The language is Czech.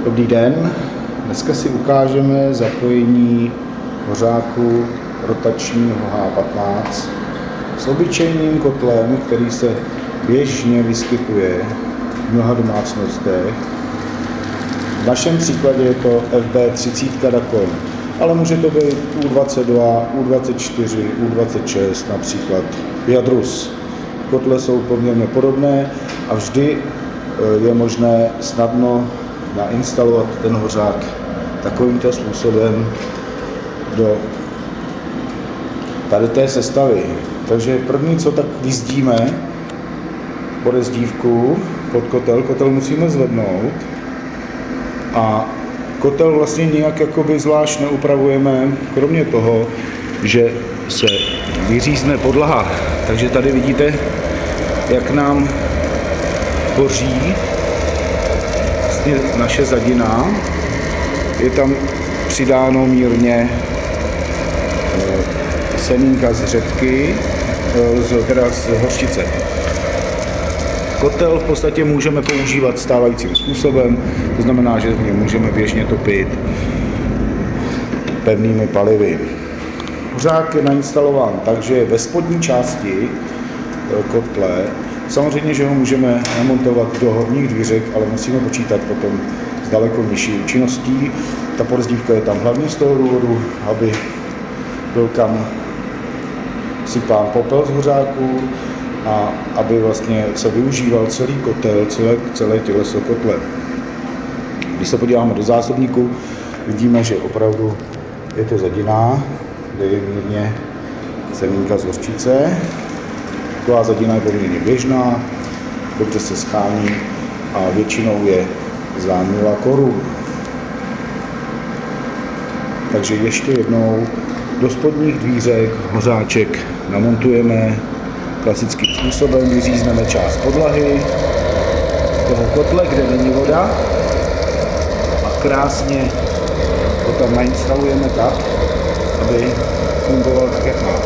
Dobrý den, dneska si ukážeme zapojení hořáku rotačního H15 s obyčejným kotlem, který se běžně vyskytuje v mnoha domácnostech. V našem příkladě je to FB30 Dacon, ale může to být U22, U24, U26 například Jadrus. Kotle jsou poměrně podobné a vždy je možné snadno nainstalovat ten hořák takovýmto způsobem do tady té sestavy. Takže první, co tak vyzdíme podezdívku pod kotel musíme zvednout a kotel vlastně nějak jakoby zvlášť neupravujeme, kromě toho, že se vyřízne podlaha. Takže tady vidíte, jak nám hoří vlastně naše zadina. Je tam přidáno mírně semínka z řepky, teda z hořčice. Kotel v podstatě můžeme používat stávajícím způsobem, to znamená, že v něm můžeme běžně topit pevnými palivy. Hořák je nainstalován tak, že je ve spodní části kotle. Samozřejmě, že ho můžeme namontovat do horních dvířek, ale musíme počítat potom s daleko nižší účinností. Ta podezdívka je tam hlavně z toho důvodu, aby byl kam sypán popel z hořáku a aby vlastně se využíval celý kotel, celé těleso kotle. Když se podíváme do zásobníku, vidíme, že opravdu je to zadina, kde je mírně semínka z hořčice. Taková zadina je poměrně běžná, dobře se schání a většinou je za 0 korun. Takže ještě jednou do spodních dvířek hořáček namontujeme klasickým způsobem, vyřízneme část podlahy toho kotle, kde není voda a krásně to tam nainstalujeme tak, aby fungoval tak, jak má.